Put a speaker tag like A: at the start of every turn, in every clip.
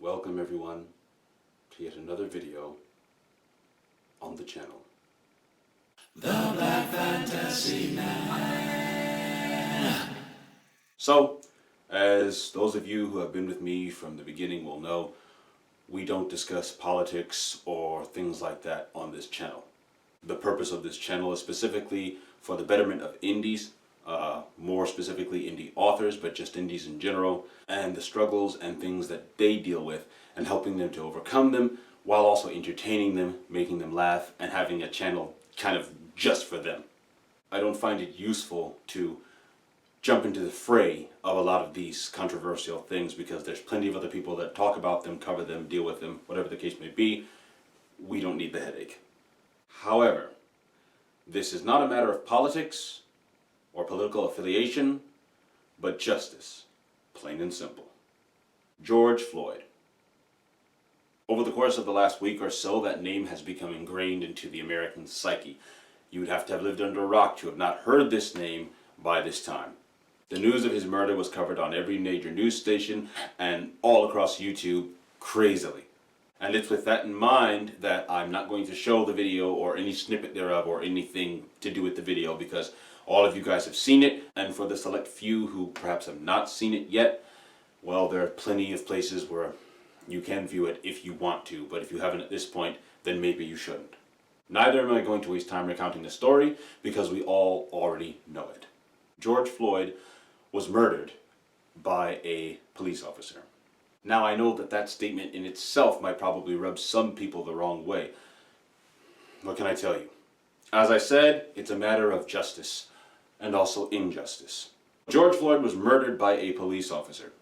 A: Welcome everyone to yet another video on the channel. The Black Fantasy Man. So, as those of you who have been with me from the beginning will know, we don't discuss politics or things like that on this channel. The purpose of this channel is specifically for the betterment of indies, more specifically indie authors, but just indies in general, and the struggles and things that they deal with, and helping them to overcome them, while also entertaining them, making them laugh, and having a channel kind of just for them. I don't find it useful to jump into the fray of a lot of these controversial things because there's plenty of other people that talk about them, cover them, deal with them, whatever the case may be. We don't need the headache. However, this is not a matter of politics or political affiliation, but justice, plain and simple. George Floyd. Over the course of the last week or so, that name has become ingrained into the American psyche. You would have to have lived under a rock to have not heard this name by this time. The news of his murder was covered on every major news station and all across YouTube crazily. And it's with that in mind that I'm not going to show the video or any snippet thereof or anything to do with the video because all of you guys have seen it, and for the select few who perhaps have not seen it yet, well, there are plenty of places where you can view it if you want to, but if you haven't at this point, then maybe you shouldn't. Neither am I going to waste time recounting the story because we all already know it. George Floyd was murdered by a police officer. Now, I know that that statement in itself might probably rub some people the wrong way. What can I tell you? As I said, it's a matter of justice and also injustice. George Floyd was murdered by a police officer.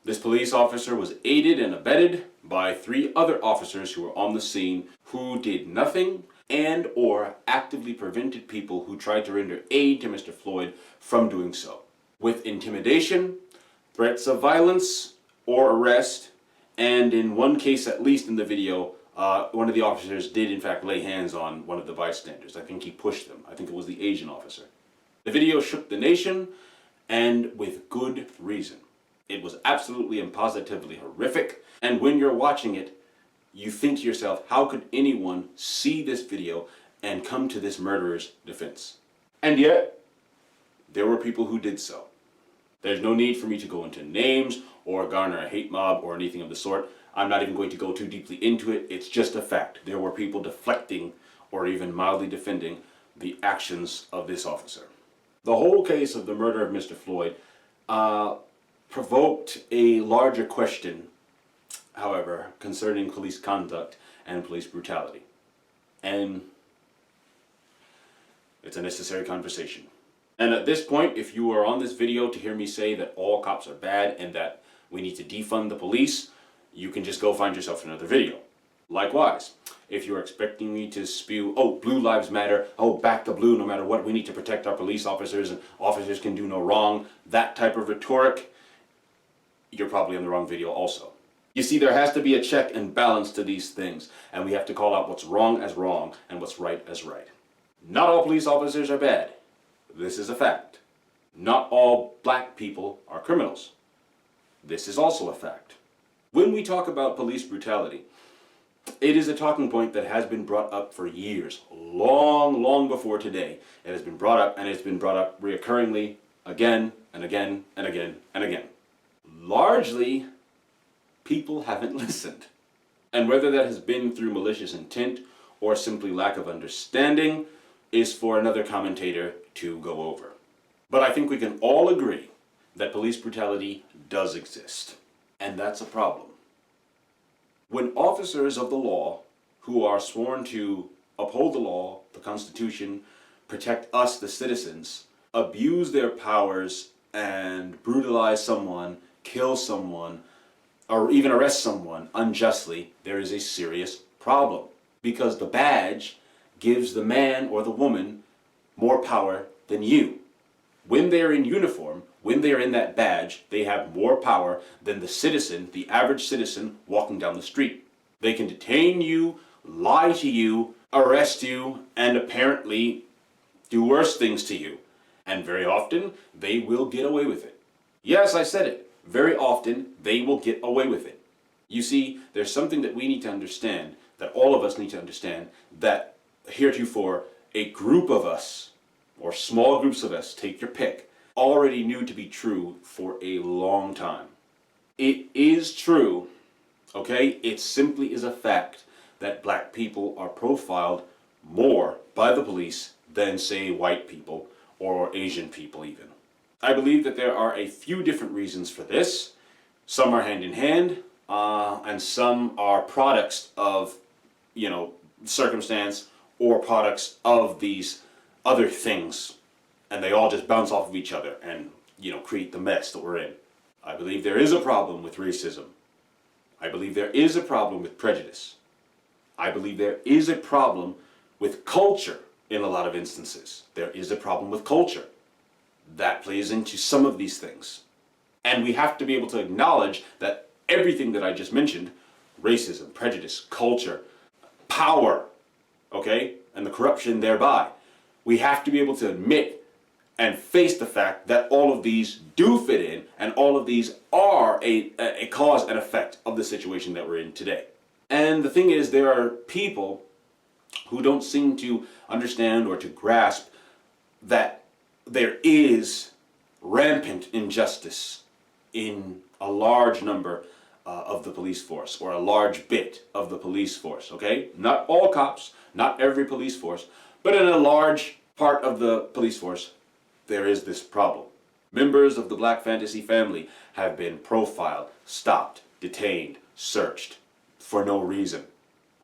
A: This police officer was aided and abetted by 3 other officers who were on the scene who did nothing and or actively prevented people who tried to render aid to Mr. Floyd from doing so, with intimidation, threats of violence or arrest, and in one case, at least in the video, one of the officers did in fact lay hands on one of the bystanders. I think he pushed them. I think it was the Asian officer. The video shook the nation, and with good reason. It was absolutely and positively horrific, and when you're watching it, you think to yourself, how could anyone see this video and come to this murderer's defense? And yet, there were people who did so. There's no need for me to go into names or garner a hate mob or anything of the sort. I'm not even going to go too deeply into it. It's just a fact. There were people deflecting or even mildly defending the actions of this officer. The whole case of the murder of Mr. Floyd provoked a larger question, however, concerning police conduct and police brutality. And it's a necessary conversation. And at this point, if you are on this video to hear me say that all cops are bad and that we need to defund the police, you can just go find yourself another video. Likewise, if you're expecting me to spew, oh, blue lives matter, oh, back the blue no matter what, we need to protect our police officers and officers can do no wrong, that type of rhetoric, you're probably on the wrong video also. You see, there has to be a check and balance to these things, and we have to call out what's wrong as wrong and what's right as right. Not all police officers are bad. This is a fact. Not all black people are criminals. This is also a fact. When we talk about police brutality, it is a talking point that has been brought up for years, long before today. It has been brought up, and it's been brought up reoccurringly again and again and again and again. Largely, people haven't listened. And whether that has been through malicious intent or simply lack of understanding is for another commentator to go over. But I think we can all agree that police brutality does exist. And that's a problem. When officers of the law, who are sworn to uphold the law, the Constitution, protect us, the citizens, abuse their powers and brutalize someone, kill someone, or even arrest someone unjustly, there is a serious problem. Because the badge gives the man or the woman more power than you. When they are in uniform, when they are in that badge, they have more power than the citizen, the average citizen, walking down the street. They can detain you, lie to you, arrest you, and apparently do worse things to you. And very often, they will get away with it. Yes, I said it. Very often, they will get away with it. You see, there's something that we need to understand, that all of us need to understand, that heretofore a group of us, or small groups of us, take your pick, already knew to be true for a long time. It is true, okay? It simply is a fact that black people are profiled more by the police than, say, white people or Asian people even. I believe that there are a few different reasons for this. Some are hand in hand, and some are products of, circumstance or products of these other things. And they all just bounce off of each other and, create the mess that we're in. I believe there is a problem with racism. I believe there is a problem with prejudice. I believe there is a problem with culture in a lot of instances. There is a problem with culture. That plays into some of these things. And we have to be able to acknowledge that everything that I just mentioned, racism, prejudice, culture, power, okay, and the corruption thereby, we have to be able to admit and face the fact that all of these do fit in, and all of these are a cause and effect of the situation that we're in today. And the thing is, there are people who don't seem to understand or to grasp that there is rampant injustice in a large number of the police force, or a large bit of the police force, okay? Not all cops, not every police force, but in a large part of the police force, there is this problem. Members of the Black Fantasy family have been profiled, stopped, detained, searched for no reason.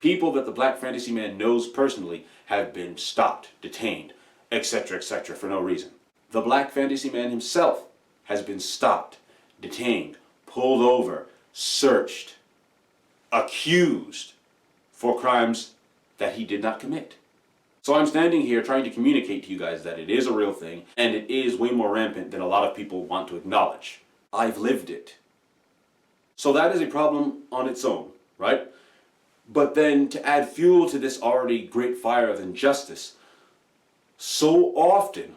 A: People that the Black Fantasy Man knows personally have been stopped, detained, etc., for no reason. The Black Fantasy Man himself has been stopped, detained, pulled over, searched, accused for crimes that he did not commit. So I'm standing here trying to communicate to you guys that it is a real thing, and it is way more rampant than a lot of people want to acknowledge. I've lived it. So that is a problem on its own, right? But then to add fuel to this already great fire of injustice, so often,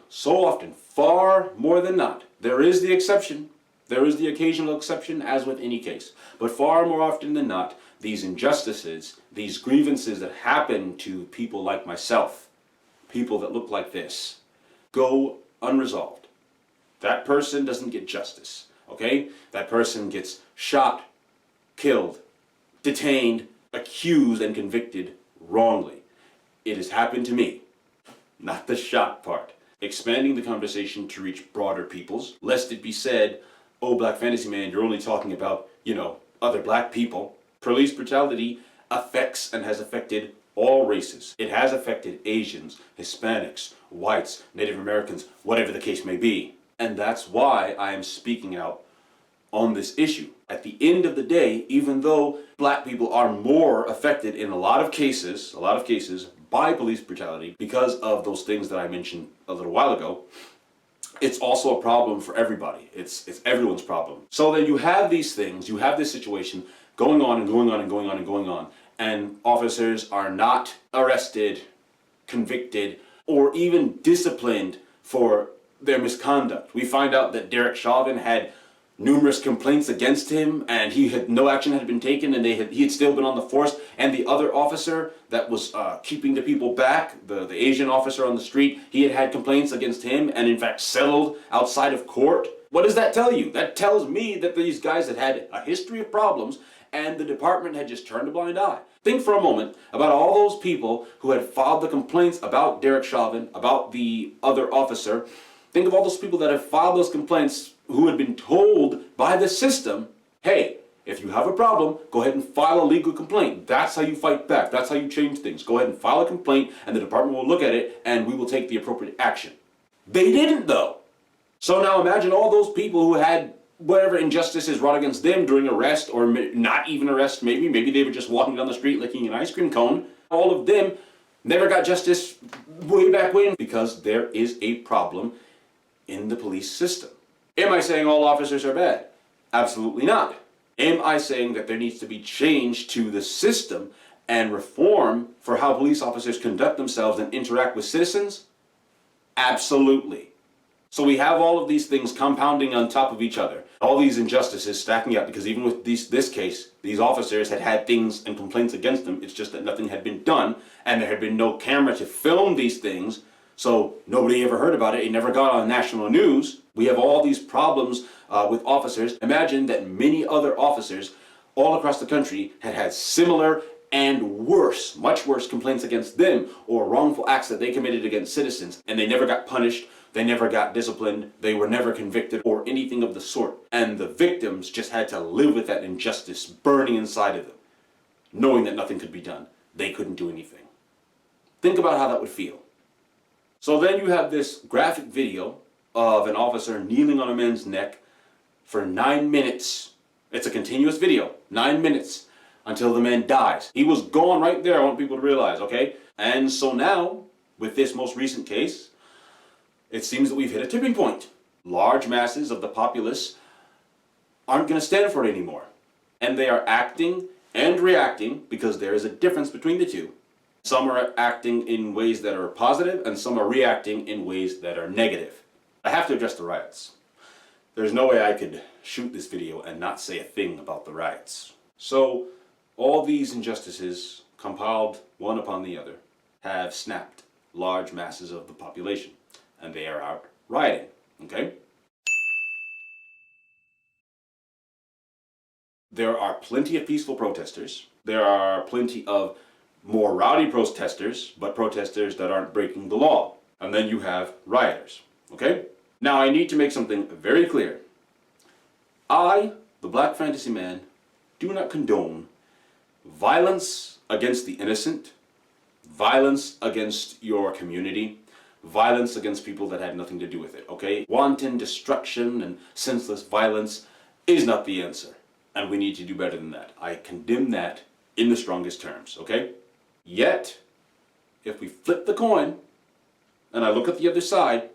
A: far more than not, there is the exception, there is the occasional exception, as with any case, but far more often than not, these injustices, these grievances that happen to people like myself, people that look like this, go unresolved. That person doesn't get justice, okay? That person gets shot, killed, detained, accused, and convicted wrongly. It has happened to me. Not the shot part. Expanding the conversation to reach broader peoples, lest it be said, oh, Black Fantasy Man, you're only talking about, other black people. Police brutality affects and has affected all races. It has affected Asians, Hispanics, whites, Native Americans, whatever the case may be. And that's why I am speaking out on this issue. At the end of the day, even though black people are more affected in a lot of cases by police brutality because of those things that I mentioned a little while ago, it's also a problem for everybody. It's everyone's problem. So then you have these things, you have this situation going on and going on and going on and going on, and officers are not arrested, convicted, or even disciplined for their misconduct. We find out that Derek Chauvin had numerous complaints against him, and no action had been taken, and he had still been on the force. And the other officer that was keeping the people back, the Asian officer on the street, he had complaints against him, and in fact settled outside of court. What does that tell you? That tells me that these guys had a history of problems, and the department had just turned a blind eye. Think for a moment about all those people who had filed the complaints about Derek Chauvin, about the other officer. Think of all those people that have filed those complaints who had been told by the system, hey, if you have a problem, go ahead and file a legal complaint. That's how you fight back. That's how you change things. Go ahead and file a complaint, and the department will look at it, and we will take the appropriate action. They didn't, though. So now imagine all those people who had whatever injustices wrought against them during arrest, or not even arrest, maybe they were just walking down the street licking an ice cream cone. All of them never got justice way back when, because there is a problem in the police system. Am I saying all officers are bad? Absolutely not. Am I saying that there needs to be change to the system and reform for how police officers conduct themselves and interact with citizens? Absolutely. So we have all of these things compounding on top of each other. All these injustices stacking up because even with this case, these officers had things and complaints against them. It's just that nothing had been done and there had been no camera to film these things. So nobody ever heard about it. It never got on national news. We have all these problems with officers. Imagine that many other officers all across the country had similar and worse, much worse complaints against them or wrongful acts that they committed against citizens, and they never got punished, they never got disciplined, they were never convicted or anything of the sort. And the victims just had to live with that injustice burning inside of them, knowing that nothing could be done. They couldn't do anything. Think about how that would feel. So then you have this graphic video of an officer kneeling on a man's neck for 9 minutes. It's a continuous video, 9 minutes, until the man dies. He was gone right there, I want people to realize, okay? And so now, with this most recent case, it seems that we've hit a tipping point. Large masses of the populace aren't going to stand for it anymore. And they are acting and reacting because there is a difference between the two. Some are acting in ways that are positive and some are reacting in ways that are negative. I have to address the riots. There's no way I could shoot this video and not say a thing about the riots. So, all these injustices, compiled one upon the other, have snapped large masses of the population, and they are out rioting, okay? There are plenty of peaceful protesters. There are plenty of more rowdy protesters, but protesters that aren't breaking the law. And then you have rioters, okay? Now I need to make something very clear. I, the Black Fantasy Man, do not condone violence against the innocent, violence against your community, violence against people that had nothing to do with it, okay? Wanton destruction and senseless violence is not the answer, and we need to do better than that. I condemn that in the strongest terms, okay? Yet, if we flip the coin, and I look at the other side,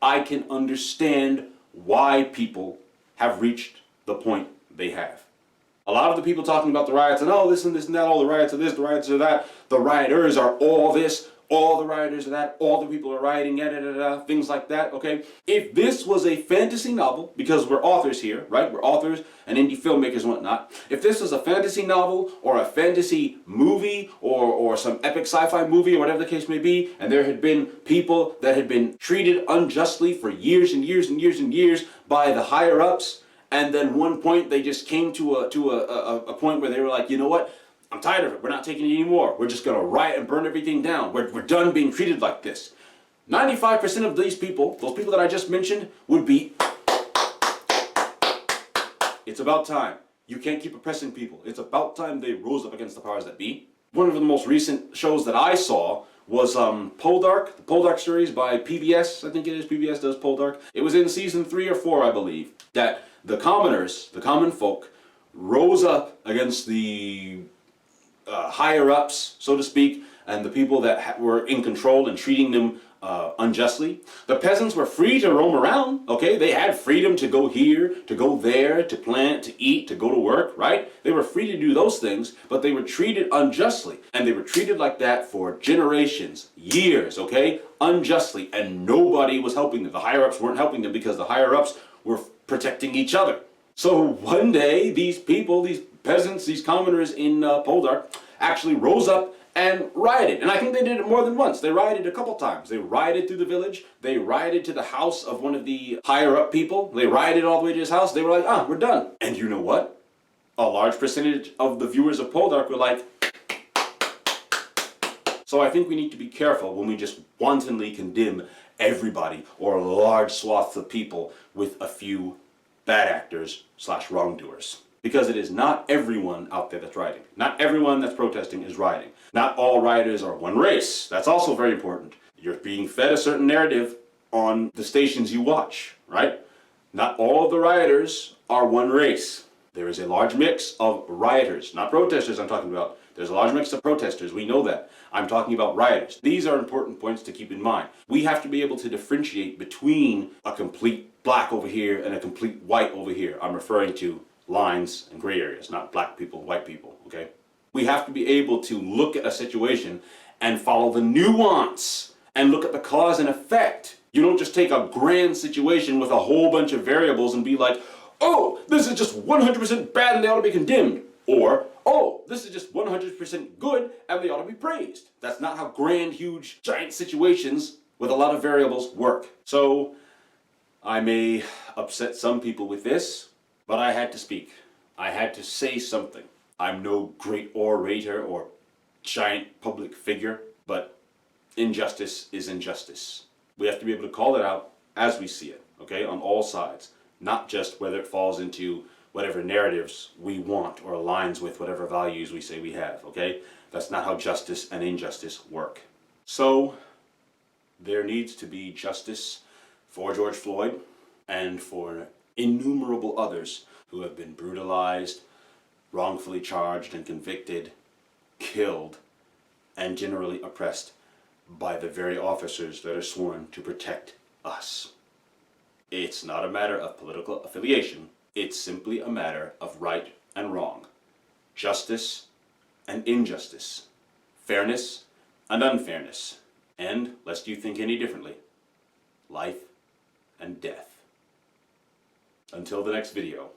A: I can understand why people have reached the point they have. A lot of the people talking about the riots and this and that, all the riots are this, the riots are that, the rioters are all this, all the rioters are that, all the people are rioting, things like that, okay? If this was a fantasy novel, because we're authors here, right? We're authors and indie filmmakers and whatnot. If this was a fantasy novel or a fantasy movie or some epic sci-fi movie or whatever the case may be, and there had been people that had been treated unjustly for years and years and years and years by the higher-ups, and then one point they just came to a point where they were like, you know what? I'm tired of it. We're not taking it anymore. We're just going to riot and burn everything down. We're done being treated like this. 95% of these people, those people that I just mentioned, would be, it's about time. You can't keep oppressing people. It's about time they rose up against the powers that be. One of the most recent shows that I saw was Poldark, the Poldark series by PBS. I think it is. PBS does Poldark. It was in season 3 or 4, I believe, that the commoners, the common folk, rose up against the higher-ups, so to speak, and the people that were in control and treating them unjustly. The peasants were free to roam around, okay? They had freedom to go here, to go there, to plant, to eat, to go to work, right? They were free to do those things, but they were treated unjustly. And they were treated like that for generations, years, okay? Unjustly, and nobody was helping them. The higher-ups weren't helping them because the higher-ups were protecting each other. So one day, these people, these peasants, these commoners in Poldark actually rose up and rioted. And I think they did it more than once. They rioted a couple times. They rioted through the village. They rioted to the house of one of the higher up people. They rioted all the way to his house. They were like, we're done. And you know what? A large percentage of the viewers of Poldark were like, so I think we need to be careful when we just wantonly condemn everybody or large swaths of people with a few bad actors / wrongdoers. Because it is not everyone out there that's rioting. Not everyone that's protesting is rioting. Not all rioters are one race. That's also very important. You're being fed a certain narrative on the stations you watch, right? Not all of the rioters are one race. There is a large mix of rioters, not protesters I'm talking about. There's a large mix of protesters, we know that. I'm talking about rioters. These are important points to keep in mind. We have to be able to differentiate between a complete black over here and a complete white over here. I'm referring to lines and gray areas, not black people, white people, okay? We have to be able to look at a situation and follow the nuance and look at the cause and effect You don't just take a grand situation with a whole bunch of variables and be like, oh, this is just 100% bad and they ought to be condemned. Or, oh, this is just 100% good and they ought to be praised. That's not how grand, huge, giant situations with a lot of variables work. So, I may upset some people with this, but I had to speak. I had to say something. I'm no great orator or giant public figure, but injustice is injustice. We have to be able to call it out as we see it, okay, on all sides, not just whether it falls into whatever narratives we want or aligns with whatever values we say we have, okay? That's not how justice and injustice work. So, there needs to be justice for George Floyd and for innumerable others who have been brutalized, wrongfully charged and convicted, killed, and generally oppressed by the very officers that are sworn to protect us. It's not a matter of political affiliation. It's simply a matter of right and wrong, justice and injustice, fairness and unfairness, and, lest you think any differently, life and death. Until the next video.